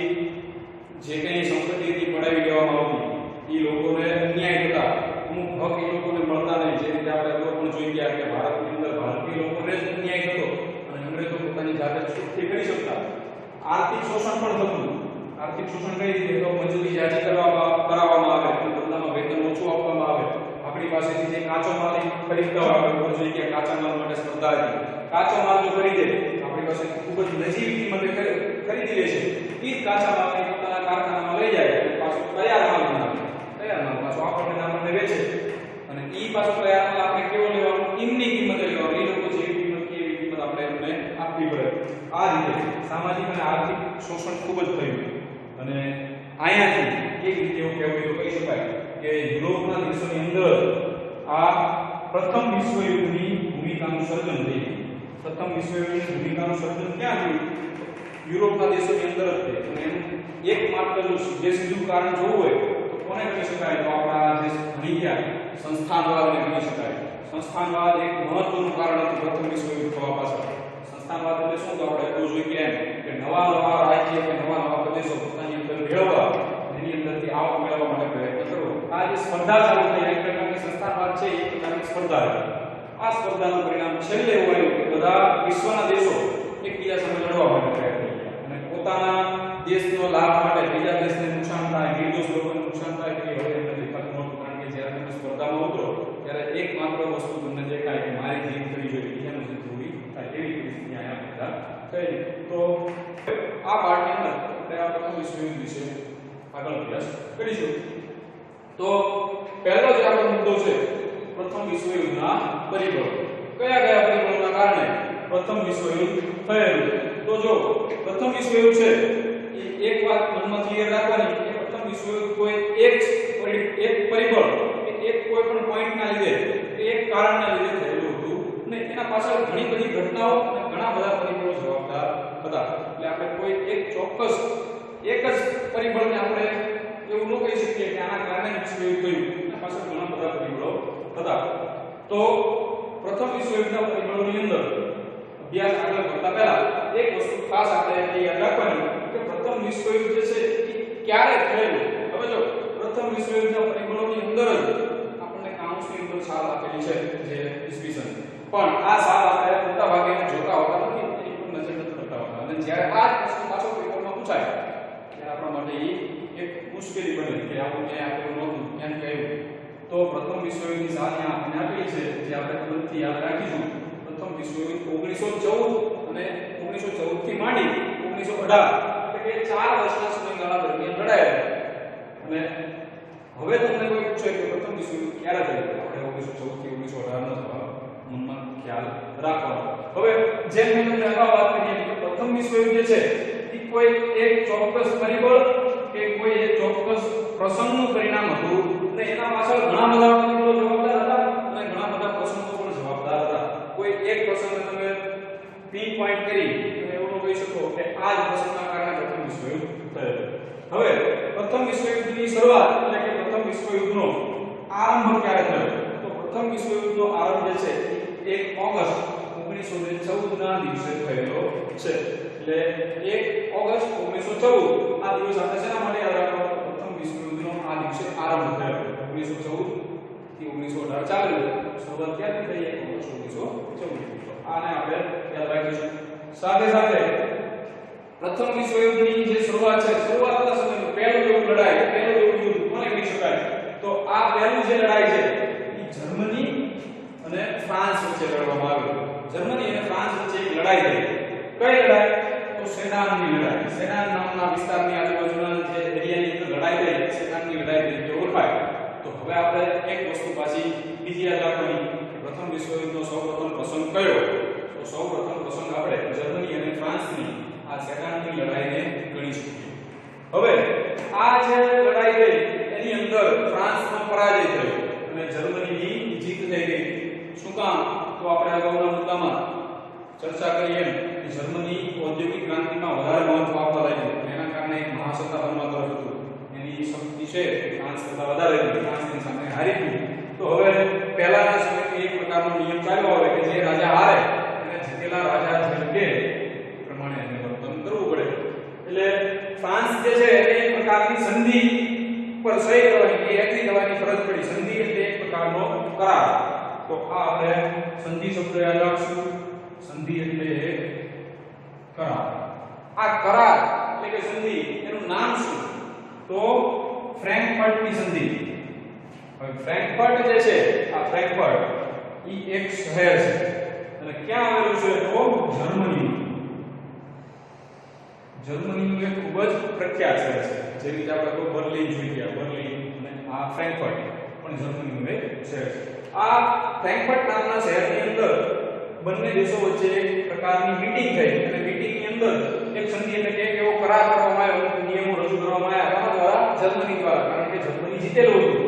A: જે કંઈ સંપત્તિ હતી પડાવી લેવામાં આવતી. એ લોકોને અન્યાય થતા. અમુક હક એ લોકોને મળતા નહીં. જે રીતે આપણે અગાઉ પણ જોઈ ગયા કે ભારતની અંદર ભારતીય લોકોને જ અન્યાય થતો અને અંગ્રેજો પોતાની જાતે છૂટથી કરી શકતા. આર્થિક શોષણ પણ થતું. આર્થિક શોષણ કઈ રીતે? તો મજૂરી જાજી કરાવવામાં આવે, બદલામાં વેતન ઓછું આપવામાં આવે. આપણી પાસેથી જે કાચો માલ ખરીદતા હોય, આપણે જોઈ ગયા કાચા માલ માટે સ્પર્ધા હતી. કાચો માલ જો ખરીદે આપણી પાસે ખૂબ જ નજીવી કિંમતે ખરીદી લે છે. એ જ કાચા માલને પોતાના કારખાનામાં લઈ જાય પાછો તૈયાર માલ બનાવે. તૈયાર માલ પાછો આપણને વેચે અને એ પાછો તૈયાર માલ આપણે કેવો લેવાનો? એમની કિંમતે લેવાનો. એ લોકો જે કિંમત કે એવી કિંમત આપણે એમને આપવી પડે. આ રીતે સામાજિક અને આર્થિક શોષણ ખૂબ જ થયું અને અહીંયાથી એક રીતે એવું કહેવું તો કહી શકાય કે યુરોપના દેશોની અંદર આ પ્રથમ વિશ્વયુદ્ધની ભૂમિકાનું સર્જન થયું. પ્રથમ વિશ્વયુદ્ધની ભૂમિકાનું સર્જન ક્યાં થયું? યુરોપના દેશોની અંદર જ થયું. અને એનું એકમાત્ર જે સીધું કારણ જોવું હોય તો કોને કહી શકાય? તો આપણા જે ભણી ગયા સંસ્થાનવાદને કહી શકાય. સંસ્થાનવાદ એક મહત્વનું કારણ હતું પ્રથમ વિશ્વયુદ્ધ થવા પાછળ. સંસ્થાનવાદ એટલે શું? તો આપણે એવું જોઈએ કે નવા નવા રાજ્ય કે નવા નવા પ્રદેશો પોતાની અંદર મેળવવા, એની અંદરથી આવક મેળવવા માટે પ્રયત્ન કરવો. આ જે સ્પર્ધા ચાલુ થઈ, એક પ્રકારની સંસ્થાનવાદ છે, એક પ્રકારની સ્પર્ધા છે. આ સ્પર્ધાનું પરિણામ છેલ્લે એવું આવ્યું કે બધા વિશ્વના દેશો એકબીજા સામે લડવા માટે તૈયાર થઈ ગયા અને પોતાના દેશનો લાભ માટે બીજા દેશને નુકસાન થાય, નિર્દોષ લોકોને નુકસાન થાય કે હવે એમને દેખાતું નહોતું. કારણ કે જ્યારે તમે સ્પર્ધામાં ઉતરો ત્યારે એકમાત્ર વસ્તુ તમને દેખાય કે મારી જીત થવી જોઈએ, બીજાનું જીત થવી થાય, એવી પરિસ્થિતિ અહીંયા પેદા થઈ. તો આ પાઠની અંદર આપણે આ પ્રથમ વિશ્વયુદ્ધ વિશે આગળ અભ્યાસ કરીશું. તો પહેલો જે આપણો મુદ્દો છે પ્રથમ વિશ્વયુદ્ધના પરિબળો. કયા કયા પરિબળોના કારણે પ્રથમ વિશ્વયુદ્ધ થયેલું? તો જો પ્રથમ વિશ્વયુદ્ધ છે એ એક વાત મનમાં ક્લિયર રાખવાની કે પ્રથમ વિશ્વયુદ્ધ કોઈ એક પરિબળ એક કોઈ પણ પોઈન્ટના લીધે એક કારણના લીધે થયેલું હતું અને એના પાછળ ઘણી બધી ઘટનાઓ અને ઘણા બધા પરિબળો જવાબદાર હતા. એટલે આપણે કોઈ એક ચોક્કસ એક જ પરિબળને આપણે એવું ન કહી શકીએ કે આના કારણે વિશ્વયુદ્ધ થયું. એના પાછળ ઘણા બધા પરિબળો હતા. તો પ્રથમ વિશ્વયુદ્ધના પરિબળોની અંદર અભ્યાસ આગળ કરતા પહેલા એક વસ્તુ ખાસ આપણે યાદ રાખવાની કે પ્રથમ વિશ્વયુદ્ધ જે છે એ ક્યારે થયેલું. હવે જો પ્રથમ વિશ્વયુદ્ધના પરિબળોની અંદર જ આપણને કાઉન્સની અંદર સાલ આપેલી છે જે ઈસવીસન, પણ આ સાલ આપણે મોટા ભાગે જોતા હોતા નથી, એની પર નજર નથી કરતા હોતા. અને જ્યારે આ પ્રશ્ન પાછો પેપરમાં પૂછાય ત્યારે આપણા માટે એક મુશ્કેલી બને કે આવું ક્યાં આપેલું નહોતું, ક્યાં કહ્યું. તો પ્રથમ વિશ્વયુદ્ધની સાલ અહીંયા આપણને આપેલી છે જે આપણે મનથી યાદ રાખીશું. પ્રથમ વિશ્વયુદ્ધ 1914 અને 1914 થી માંડી 1918 એટલે કે 4 વર્ષના સમયગાળા દરમિયાન લડાયેલું. અને હવે તમને કોઈ પૂછે કે પ્રથમ વિશ્વયુદ્ધ ક્યારે થયું, આપણે 1914 થી 1918 નો જવાબ મનમાં ખ્યાલ રાખવાનો. હવે જેમ મેં તમને અગાઉ વાત કરી કે પ્રથમ વિશ્વયુદ્ધ જે છે એ કોઈ એક ચોક્કસ પરિબળ કે કોઈ એક ચોક્કસ પ્રસંગનું પરિણામ હતું અને એના પાછળ ઘણા બધા પરિબળો જવાબદાર હતા અને ઘણા બધા પ્રસંગો પણ જવાબદાર હતા. કોઈ એક પ્રસંગને તમે પિન પોઈન્ટ કરી અને એવું કહી શકો કે આ જ પ્રસંગના કારણે પ્રથમ વિશ્વયુદ્ધ થયું. હવે પ્રથમ વિશ્વયુદ્ધની શરૂઆત એટલે કે પ્રથમ વિશ્વયુદ્ધનો આરંભ ક્યારે થયો? તો પ્રથમ વિશ્વયુદ્ધનો આરંભ જે છે 1 ઓગસ્ટ 1914 ના દિવસે થયેલો છે. એટલે 1 ઓગસ્ટ 1914 આ દિવસ આપણે શેના માટે યાદ રાખવાનો? પ્રથમ વિશ્વયુદ્ધનો આ દિવસે આરંભ થયો. 1914 થી 1918 ચાલ્યું. શરૂઆત ક્યાંથી થઈ? 1 ઓગસ્ટ 1914. આને આપણે યાદ રાખીશું. સાથે સાથે પ્રથમ વિશ્વયુદ્ધની જે શરૂઆત છે, શરૂઆતના સમયનું પહેલું એવું લડાઈ, પહેલું એવું યુદ્ધ કોને કહી શકાય? તો આ પહેલું જે લડાઈ છે એ જર્મની અને ફ્રાન્સ વચ્ચે લડવામાં આવી. જર્મની અને ફ્રાન્સ વચ્ચે એક લડાઈ થઈ. કઈ લડાઈ? તો સેડાનની લડાઈ. સેડાન નામના વિસ્તારની આજુબાજુના જે એરિયાની અંદર લડાઈ થઈ, સેડાનની લડાઈ તરીકે ઓળખાય. તો હવે આપણે એક વસ્તુ પાછી બીજી યાદ રાખવાની કે પ્રથમ વિશ્વયુદ્ધનો સૌપ્રથમ પ્રસંગ કયો? તો સૌપ્રથમ પ્રસંગ આપણે જર્મની અને ફ્રાન્સની આ સેડાનની લડાઈને ગણી શકીએ. હવે આ જે લડાઈ થઈ એની અંદર ફ્રાન્સનો પરાજય થયો અને જર્મનીની જીત થઈ ગઈ. શું કામ? તો આપણે અગાઉના મુદ્દામાં ચર્ચા કરી એમ કે જર્મની ઔદ્યોગિક ક્રાંતિમાં વધારે મહત્વ આપવા લાગ્યું અને એના કારણે એક મહાસત્તા બનવા તરફ હતું. એની શક્તિ છે ફ્રાન્સ કરતાં વધારે હતી. ફ્રાન્સની સામે હારી ગઈ. તો હવે પહેલાના સમયથી એક પ્રકારનો નિયમ ચાલ્યો આવે કે જે રાજા હારે અને જીતેલા રાજા જે કે પ્રમાણે એને વર્તન કરવું પડે. એટલે ફ્રાન્સ જે છે એને એક પ્રકારની સંધિ પર સહી કરવાની કે એગ્રી કરવાની ફરજ પડી. સંધિ એટલે એક પ્રકારનો કરાર. તો આ આપણે સંધિ શબ્દ યાદ રાખશું. સંધિ એટલે કરાર. આ કરાર એટલે કે સંધિ એનું નામ શું? તો ફ્રેન્કફર્ટની સંધિ. હવે ફ્રેન્કફર્ટ જે છે આ ફ્રેન્કફર્ટ ઈ એક શહેર છે અને ક્યાં આવેલું છે? તો જર્મની. જર્મનીનું એક ખૂબ જ પ્રખ્યાત શહેર છે. જેવી રીતે આપણે તો બર્લિન જોઈ ગયા, બર્લિન અને આ ફ્રેન્કફર્ટ પણ જર્મનીનું એક શહેર છે. આ ફ્રેન્કફર્ટ નામના શહેરની અંદર બંને દેશો વચ્ચે એક પ્રકારની મીટિંગ થઈ અને મીટિંગની અંદર એક સંધિ એટલે કે એવો કરાર કરવામાં આવ્યો, નિયમો રજૂ કરવામાં આવ્યા કોના દ્વારા? જર્મની દ્વારા, કારણ કે જર્મની જીતેલું હતું.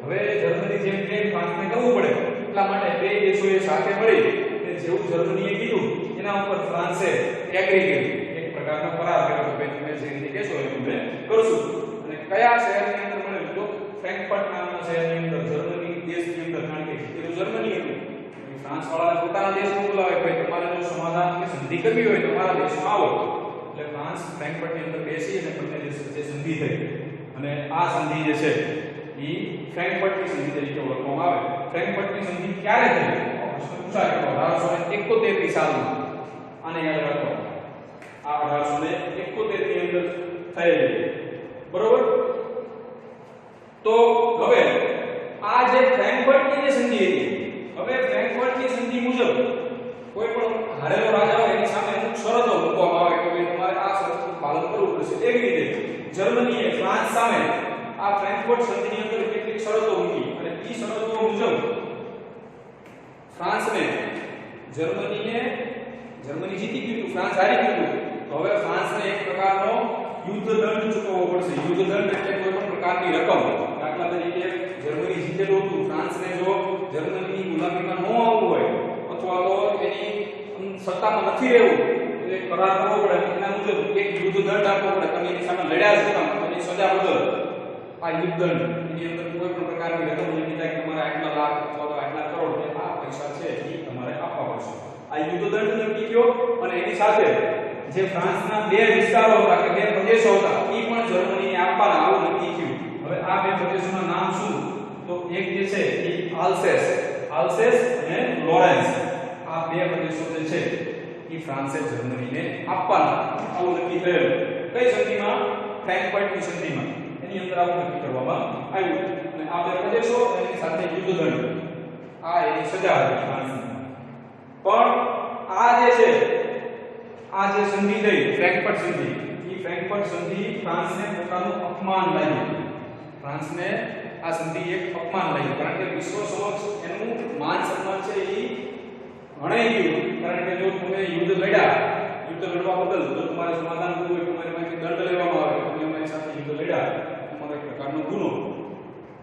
A: હવે જર્મની જેમ કે ફ્રાન્સને કરવું પડે એટલા માટે બે દેશોએ સાથે મળી અને જેવું જર્મનીએ કીધું એના ઉપર ફ્રાન્સે એગ્રી કર્યું, એક પ્રકારનો કરાર કર્યો કે તમે જે રીતે કહેશો એ અમે કરશું. અને કયા શહેરની અંદર મળ્યું? તો ફ્રેન્કફર્ટ નામના શહેરની અંદર, જર્મની દેશની અંદર, કારણ કે જીતેલું જર્મની હતું. ફ્રાન્સ વાળાને પોતાના દેશમાં બોલાવે, ભાઈ તમારે જો સમાધાન કે સંધિ કરવી હોય તો તમારા દેશમાં આવો. એટલે ફ્રાન્સ ફ્રેન્કફર્ટની અંદર બેસી અને બંને દેશ વચ્ચે સંધિ થઈ અને આ સંધિ જે છે એ ફ્રેન્કફર્ટની સંધિ તરીકે ઓળખવામાં આવે. ફ્રેન્કફર્ટની સંધિ ક્યારે થઈ? પ્રશ્ન પૂછાય તો 1871 ની સાલમાં. આને યાદ રાખો, આ 1871 ની અંદર થયેલી, બરોબર? તો હવે આ જે ફ્રેન્કફર્ટની જે સંધિ હતી, હવે ફ્રેન્કફર્ટની સંધિ મુજબ કોઈ પણ હારેલો રાજા હોય એની સામે અમુક શરતો મૂકવામાં આવે કે ભાઈ તમારે આ શરતનું પાલન કરવું પડશે. એવી રીતે જર્મનીએ ફ્રાન્સ સામે આ ફ્રેન્કફર્ટ સંધિની અંદર કેટલીક શરતો મૂકી અને એ શરતો મુજબ ફ્રાન્સને જર્મની જીતી ગયું, ફ્રાન્સ હારી ગયું. તો હવે ફ્રાન્સને એક પ્રકારનો યુદ્ધ દંડ ચૂકવવો પડશે. યુદ્ધ દંડ એટલે કોઈ પણ પ્રકારની રકમ. દાખલા તરીકે જર્મની જીતેલું હતું, ફ્રાન્સને જો જર્મનીની ગુલામીમાં ન આવવું હોય અથવા તો એની સત્તામાં નથી રહેવું એટલે કરાર કરવો પડે, એના મુજબ એક યુદ્ધ દંડ આપવો પડે. તમે એની સામે લડ્યા છો, તમે સજા બદલ આ યુદ્ધ દંડ એની અંદર કોઈ પણ પ્રકારની રકમ નથી થાય કે તમારે આટલા લાખ અથવા તો આટલા કરોડ કે આ પૈસા છે એ તમારે આપવા પડશે. આ યુદ્ધ દંડ નક્કી થયો અને એની સાથે જે ફ્રાન્સના બે વિસ્તારો હતા કે બે પ્રદેશો હતા એ પણ જર્મનીને આપવાના આવું નક્કી થયું. હવે આ બે પ્રદેશોના નામ શું? તો એક જે છે એ આલ્સેસ અને લોરેન્સ, આ બે પ્રદેશો જે છે એ ફ્રાન્સે જર્મનીને આપવાના આવું નક્કી થયેલું. કઈ સંધિમાં? ફ્રેન્કફર્ટની સંધિમાં. એની અંદર આવું નક્કી કરવામાં આવ્યું અને આ બે પ્રદેશો એની સાથે યુદ્ધ દંડ, આ એની સજા હતી ફ્રાન્સની. પણ આ જે છે આ જે સંધિ થઈ ફ્રેન્કફર્ટ સંધિ, એ ફ્રેન્કફર્ટ સંધિ ફ્રાન્સને પોતાનું અપમાન લાગ્યું. ફ્રાન્સને આ સંધિ એક અપમાન લાગ્યું, કારણ કે વિશ્વ સમક્ષ એનું માન સન્માન છે એ હણાઈ ગયું. કારણ કે જો તમે યુદ્ધ લડવા બદલ જો તમારે સમાધાન કરવું હોય, તમારી પાસે દંડ લેવામાં આવે, તમે અમારી સાથે યુદ્ધ લડ્યા, તમારો એક પ્રકારનો ગુનો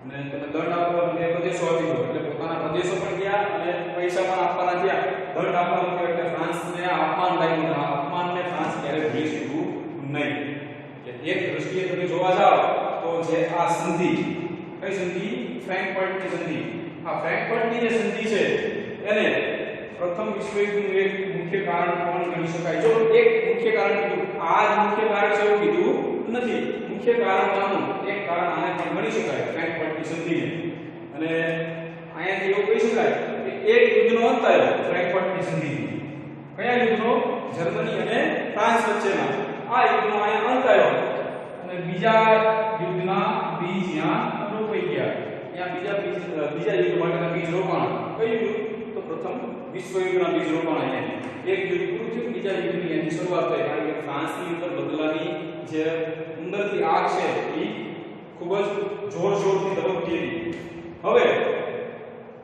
A: અને તમે દંડ આપો અને પ્રદેશો આપી દો એટલે પોતાના પ્રદેશો પણ ગયા અને પૈસા પણ આપવાના ગયા, દંડ આપવાનો થયો એટલે ફ્રાન્સને આ અપમાન લાગ્યું. આ અપમાનને ફ્રાન્સ ક્યારેય ભૂલી શકતું નહીં. એક દ્રષ્ટિએ તમે જોવા જાઓ તો જે આ સંધિ, કઈ સંધિ? ફ્રેન્કફર્ટની સંધિ. આ ફ્રેન્કફર્ટની જે સંધિ છે એને પ્રથમ વિશ્વયુદ્ધનું એક મુખ્ય કારણ પણ ગણી શકાય. જો એક મુખ્ય કારણ કીધું, આ જ મુખ્ય કારણ છે એવું કીધું નથી. મુખ્ય કારણમાંનું એક કારણ આને પણ ગણી શકાય ફ્રેન્કફર્ટની સંધિને. અને અહીંયાથી એવું કહી શકાય કે એક યુદ્ધનો અંત આવ્યો ફ્રેન્કફર્ટની સંધિથી. કયા યુદ્ધનો? જર્મની અને ફ્રાન્સ વચ્ચેના આ યુદ્ધનો અહીંયા અંત આવ્યો અને બીજા યુદ્ધના બીજ ત્યાં રોપાઈ ગયા. ત્યાં બીજા યુદ્ધ માટેના બીજ રોપાણ. કયું યુદ્ધ? તો પ્રથમ વિશ્વયુદ્ધના બીજ રોપાણ. અહીંયા એક યુદ્ધ પૂરું થયું, બીજા યુદ્ધની એની શરૂઆત થઈ. કારણ કે ફ્રાન્સની અંદર બદલાની જે અંદરથી આગ છે એ ખૂબ જ જોરશોરથી ધબકતી હતી. હવે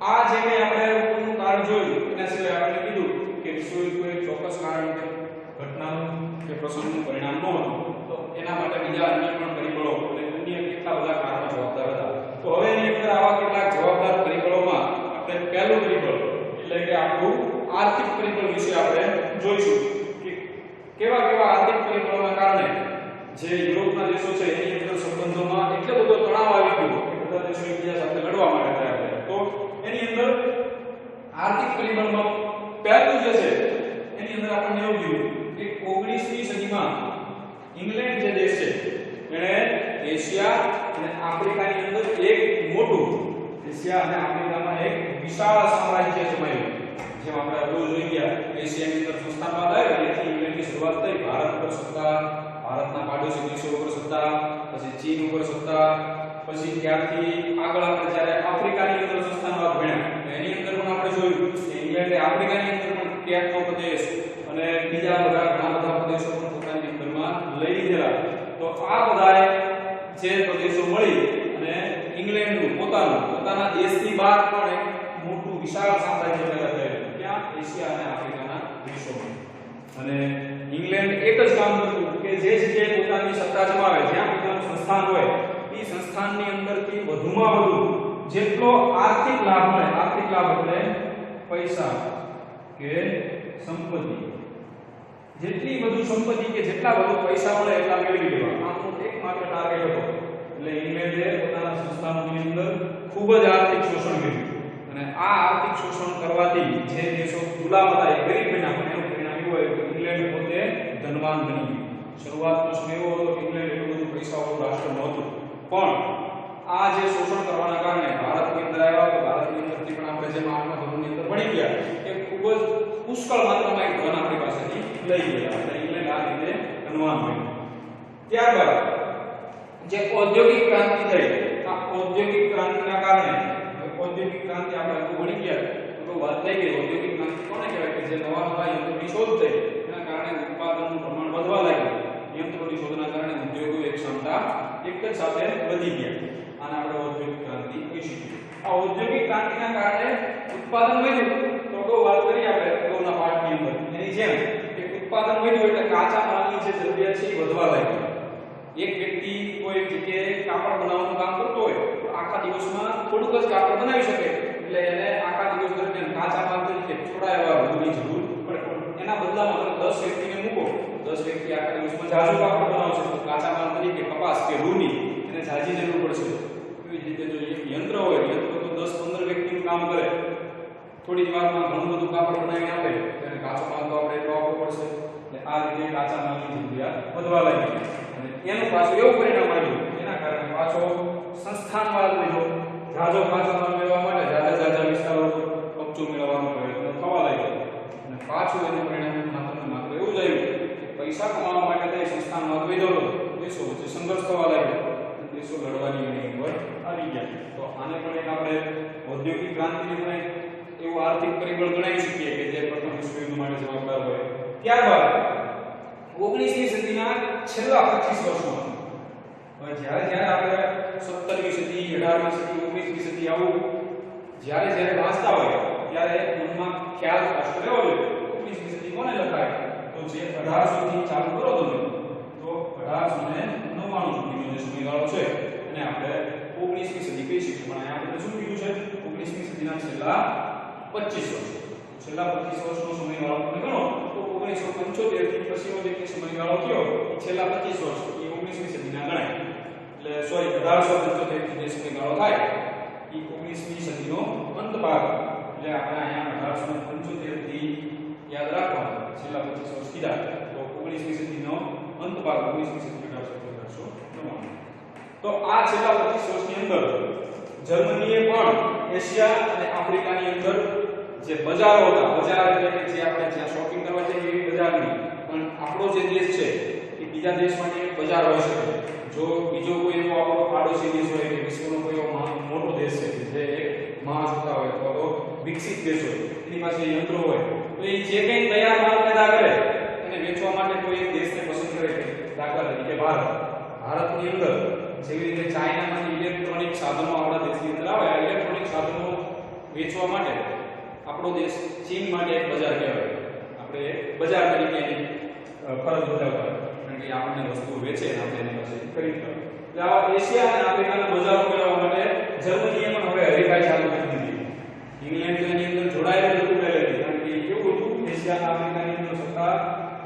A: આ જે કંઈ આપણે ઉપરનું કારણ જોયું એના સિવાય આપણે કીધું કે વિશ્વયુદ્ધ કોઈ ચોક્કસ કારણ કે ઘટનાનું કે પ્રસંગનું પરિણામ ન હતું, તો એના માટે બીજા અન્ય પણ પરિબળો અને અન્ય કેટલા બધા કારણો જવાબદાર હતા. તો હવે એની અંદર આવા કેટલાક જવાબદાર પરિબળોમાં આપણે પહેલું પરિબળ એટલે કે આપણું આર્થિક પરિબળ વિશે આપણે જોઈશું કે કેવા આર્થિક પરિબળોના કારણે જે યુરોપના દેશો છે એની અંદર સંબંધોમાં એટલો બધો તણાવ આવી ગયો કે બધા દેશો એકબીજા સાથે લડવા માટે તૈયાર થયા. તો એની અંદર આર્થિક પરિબળમાં પહેલું જે છે એની અંદર આપણને એવું જોયું કે 19મી સદીમાં ઇંગ્લેન્ડ જે દેશ છે એણે એશિયા અને આફ્રિકાની અંદર એક મોટું એશિયા અને આફ્રિકામાં એક વિશાળ સામ્રાજ્ય જમાવ્યું. જેમ આપણે અગાઉ જોઈ ગયા એશિયાની અંદર સંસ્થાપન થયું ત્યાંથી ઇંગ્લેન્ડની શરૂઆત થઈ. ભારત પર સત્તા, ભારતના પાડોશી દેશો ઉપર સત્તા, પછી ચીન ઉપર સત્તા, પછી ત્યારથી આગળ આપણે જ્યારે આફ્રિકાની અંદર સંસ્થાનો ભાગ ભણ્યા એની અંદર પણ આપણે જોયું કે ઇંગ્લેન્ડે આફ્રિકાની અંદર પણ કેપનો પ્રદેશ અને બીજા ઘણા બધા પ્રદેશો પણ પોતાની અંદરમાં લઈ લીધેલા. તો આ બધાએ જે પ્રદેશો મળી અને ઇંગ્લેન્ડનું પોતાના દેશની બહાર પણ એક મોટું વિશાળ સામ્રાજ્ય પેદા થયું. ત્યાં એશિયા અને આફ્રિકાના દેશોમાં અને ઇંગ્લેન્ડ એક જ કામ કરતું કે જે જગ્યાએ પોતાની સત્તા જમાવે, જ્યાં પોતાનું સંસ્થાન હોય, એ સંસ્થાનની અંદરથી વધુમાં વધુ જેટલો આર્થિક લાભ મળે, આર્થિક લાભ એટલે પૈસા કે સંપત્તિ, જેટલી વધુ સંપત્તિ કે જેટલા વધુ પૈસા મળે એટલા મેળવી લેવા, આનો એકમાત્ર ટાર્ગેટ હતો. એટલે ઇંગ્લેન્ડે પોતાના સંસ્થાનોની અંદર ખૂબ જ આર્થિક શોષણ કર્યું અને આ આર્થિક શોષણ કરવાથી જે દેશો ગુલામ હતા એ ગરીબ બન્યા, પણ એનું પરિણામ એવું આવ્યું કે ઇંગ્લેન્ડ પોતે ધનવાન બની ગયું. શરૂઆતનો સમય એવો હતો કે ઇંગ્લેન્ડ એટલું બધું પૈસાવાળું રાષ્ટ્ર નહોતું, પણ આ જે શોષણ કરવાના કારણે ભારતની અંદર આવ્યા તો ભારતની અંદરથી પણ આપણે જેમ 8મા ધોરણની અંદર ભણી ગયા કે ખૂબ જ પુષ્કળ માત્રામાં એક ધન આપણી પાસેથી લઈ ગયા. એટલે ઇંગ્લેન્ડ આ રીતે ધનવાન બન્યું. ત્યારબાદ જે ઔદ્યોગિક ક્રાંતિ થઈ, આ ઔદ્યોગિક ક્રાંતિના કારણે, ઔદ્યોગિક ક્રાંતિ આપણે ભણી ગયા તો વાત થઈ ગઈ. ઔદ્યોગિક ક્રાંતિ કોને કહેવાય કે જે નવા નવા યંત્રોની શોધ થઈ, એના કારણે ઉત્પાદનનું પ્રમાણ વધવા લાગ્યું. યંત્રોની શોધના કારણે ઉદ્યોગો એક ક્ષમતા એક જ સાથે વધી ગયા. આને આપણે ઔદ્યોગિક ક્રાંતિ કહી શકીએ. આ ઔદ્યોગિક ક્રાંતિના કારણે ઉત્પાદન વધ્યું. તો વાત કરીએ આપણે અગાઉના પાઠની અંદર એની જેમ કે ઉત્પાદન વધ્યું એટલે કાચા માલની જે જરૂરિયાત છે એ વધવા લાગી. એક વ્યક્તિ કોઈ જગ્યાએ કાપડ બનાવવાનું કામ કરતો હોય તો આખા દિવસમાં થોડુંક જ કાપડ બનાવી શકે, એટલે એને આખા દિવસ દરમિયાન કાચા માલ તરીકે થોડા એવા રૂની જરૂર પડે. એના બદલામાં તમે 10 વ્યક્તિને મૂકો, 10 વ્યક્તિ આખા દિવસમાં જાજુ કાપડ બનાવશે તો કાચા માલ તરીકે કપાસ કે રૂની એને જાજી જરૂર પડશે. એવી જ રીતે જો એક યંત્ર હોય, યંત્ર તો 10-15 વ્યક્તિનું કામ કરે, થોડી જ વારમાં ઘણું બધું કાપડ બનાવીને આપે, ત્યારે કાચો માલ તો આપણે એટલો આપવો પડશે. એટલે આ રીતે કાચા માલની જરૂરિયાત વધવા લાગી અને એનું પાછું એવું પરિણામ આવ્યું એના કારણે પાછો સંસ્થાનવાદ લીધો. જાજો કાચો માલ મેળવવા માટે જાજા વિસ્તારો કબજો મેળવવાનો પ્રયત્ન થવા લાગ્યો અને પાછું એનું પરિણામ માત્ર એવું જ આવ્યું કે પૈસા કમાવા માટે તે સંસ્થાનવાદ વધ્યો હતો, દેશો વચ્ચે સંઘર્ષ થવા લાગ્યો, દેશો લડવાની એની ઉપર આવી ગયા. તો આને પણ એક આપણે ઔદ્યોગિક ક્રાંતિને પણ એવું આર્થિક પરિબળ ગણાવી શકીએ કે જે પ્રથમ વિશ્વયુદ્ધ માટે જવાબદાર હોય. ત્યારબાદ 19મી સદીના છેલ્લા 25 વર્ષમાં, જ્યારે આપણે 17મી સદી, 18મી સદી, 19મી સદી આવું જ્યારે વાંચતા હોય ત્યારે મનમાં ખ્યાલ સ્પષ્ટ રહેવો જોઈએ 19મી સદી કોને લખાય, તો જે 1800 થી ચાલુ કરો તમે તો 1899 સુધીનો જે સમયગાળો છે એને આપણે 19મી સદી કહી શકીએ. પણ અહીંયા આપણે શું કીધું છે, 19મી સદીના છેલ્લા 25 વર્ષ. છેલ્લા 25 વર્ષનો સમયગાળો તમે ગણો તો 1975 થી પછીનો જે સમયગાળો થયો એ છેલ્લા 25 વર્ષ એ 19મી સદીના ગણાય. એટલે સોરી 1875 થી જે સમયગાળો થાય એ 19મી સદીનો અંત ભાગ. એટલે આપણે અહીંયા 1875 થી યાદ રાખવાનું છેલ્લા 25 વર્ષ કીધા તો 19મી સદીનો અંત ભાગ 19મી સદી 1899. તો આ છેલ્લા 25 વર્ષની અંદર જર્મનીએ પણ એશિયા અને આફ્રિકાની અંદર જે બજારો હતા, બજાર એટલે કે જે આપણે જ્યાં શોપિંગ કરવા જઈએ એવી બજાર નહીં, પણ આપણો જે દેશ છે એ બીજા દેશ માટે એક બજાર હોઈ શકે. જો બીજો કોઈ એવો આપણો પાડોશી દેશ હોય કે વિશ્વનો કોઈ એવો મોટો દેશ છે જે એક મહાસત્તા હોય અથવા તો વિકસિત દેશ હોય, એની પાસે યંત્રો હોય, તો એ જે કંઈ તૈયાર માલ પેદા કરે એને વેચવા માટે કોઈ એક દેશને પસંદ કરે છે. દાખલા તરીકે ભારતની અંદર જેવી રીતે ચાઇનામાંથી ઇલેક્ટ્રોનિક સાધનો આપણા દેશની અંદર આવે, આ ઇલેક્ટ્રોનિક સાધનો વેચવા માટે આપણો દેશ ચીન માટે એક બજાર કહેવાય. આપણે બજાર તરીકે એની ફરજ બજાવતા, કારણ કે આપણને વસ્તુઓ વેચે અને આપણે એની પાસે ખરીદતા. એટલે આવા એશિયા અને આફ્રિકાના બજારો મેળવવા માટે જર્મનીએ પણ હવે હરીફાઈ ચાલુ કરી દીધી. ઇંગ્લેન્ડ એની અંદર જોડાયેલું હતું પહેલેથી, કારણ કે કેવું હતું એશિયા અને આફ્રિકાની અંદર સત્તા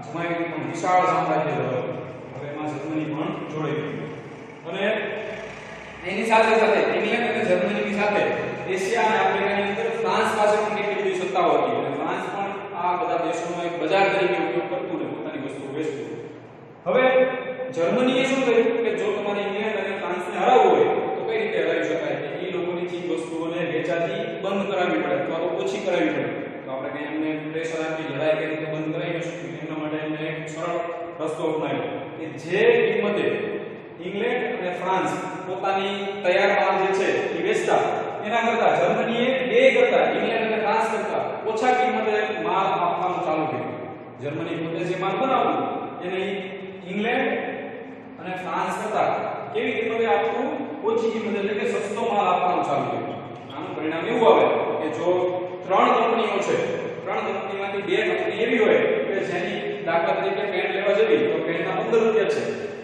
A: જમાવી પણ વિશાળ સામ્રાજ્ય ધરાવતું. હવે એમાં જર્મની પણ જોડાઈ ગયું અને એની સાથે સાથે ઇંગ્લેન્ડ અને જર્મનીની સાથે એશિયા અને આફ્રિકાની અંદર ફ્રાન્સ પાસે પણ કેટલી બધી સત્તાઓ હતી અને ફ્રાન્સ પણ આ બધા દેશોનો એક બજાર તરીકે ઉપયોગ કરતું ને પોતાની વસ્તુઓ વેચતું. હવે જર્મનીએ શું કર્યું કે જો તમારે ઇંગ્લેન્ડ અને ફ્રાન્સને હરાવવું હોય તો કઈ રીતે હરાવી શકાય કે એ લોકોની ચીજ વસ્તુઓને વેચાતી બંધ કરાવવી પડે અથવા તો ઓછી કરાવવી પડે. તો આપણે કઈ એમને પ્રેશર આપી લડાઈ કઈ રીતે બંધ કરાવી શકીએ, એના માટે એમને એક સરળ રસ્તો અપનાવ્યો કે જે કિંમતે ઇંગ્લેન્ડ અને ફ્રાન્સ પોતાની તૈયાર માલ જે છે એ વેચતા એના કરતા જર્મનીએ બે કરતા ઇંગ્લેન્ડ અને ફ્રાન્સ કરતા ઓછા કિંમતે માલ આપવાનું ચાલુ કર્યું. જર્મની પોતે જે માલ બનાવતું એને ઇંગ્લેન્ડ અને ફ્રાન્સ કરતા કેવી કિંમતે આપવું, ઓછી કિંમતે એટલે કે સસ્તો માલ આપવાનું ચાલુ કર્યું. આનું પરિણામ એવું આવે કે જો ત્રણ કંપનીઓ છે, ત્રણ કંપનીમાંથી બે કંપની એવી હોય કે જેની દાખલા તરીકે પેન લેવા જવી તો પેનના 15 રૂપિયા છે,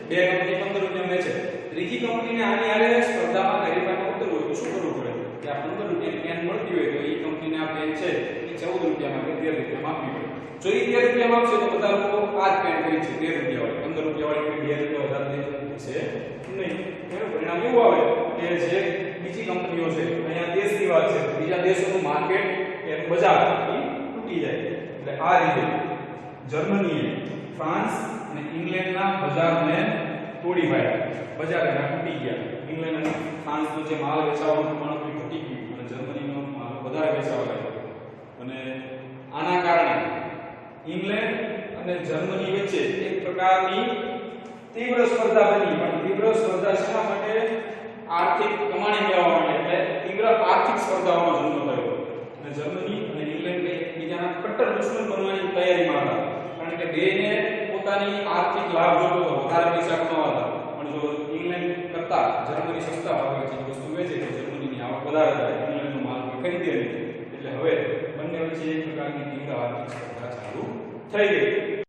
A: બે કંપની 15 રૂપિયા વેચે, ત્રીજી કંપનીને આની હારે સ્પર્ધામાં વેરીફાઈમાં ઉતરવું હોય તો શું કરવું પડે કે આ 15 રૂપિયાની પેન મળતી હોય તો એ કંપનીને આ પેન છે એ 14 રૂપિયામાં કે 13 રૂપિયામાં આપવી પડે. જો એ 13 રૂપિયામાં આપશે તો બધા લોકો આ જ પેન ખરીદશે 13 રૂપિયા વાળી, 15 રૂપિયા વાળી 2 રૂપિયા વધારે દેશે નહીં. એનું પરિણામ એવું આવે કે જે બીજી કંપનીઓ છે, અહીંયા દેશની વાત છે, બીજા દેશોનું માર્કેટ કે બજાર એ તૂટી જાય. એટલે આ રીતે જર્મનીએ ફ્રાન્સ અને ઇંગ્લેન્ડના બજારને તોડી પાડ્યા, બજાર એના તૂટી ગયા. ઇંગ્લેન્ડ અને ફ્રાન્સનો જે માલ વેચાવાનું પ્રમાણ ઘટી ગયું અને જર્મનીનો માલ વધારે વેચાવા લાગ્યો. અને આના કારણે ઇંગ્લેન્ડ અને જર્મની વચ્ચે એક પ્રકારની તીવ્ર સ્પર્ધા બની. પણ તીવ્ર સ્પર્ધા શા માટે? આર્થિક કમાણી મેળવવા માટે. એટલે તીવ્ર આર્થિક સ્પર્ધાઓનો જન્મ થયો અને જર્મની અને ઇંગ્લેન્ડ એકબીજાના કટ્ટર દુશ્મન બનવાની તૈયારીમાં હતા. કારણ કે બેને પોતાની આર્થિક લાભ જોતો હતો, વધારે પૈસા કમાવા હતા. પણ જો ઇંગ્લેન્ડ કરતા જર્મની સસ્તા ભાવે જે વસ્તુ વેચે તો જર્મનીની આવક વધારે થાય, ઇંગ્લેન્ડનો માલ ખરીદે નહીં. એટલે હવે બંને વચ્ચે એક પ્રકારની તીવ્ર આર્થિક સ્પર્ધા ચાલુ થઈ ગઈ.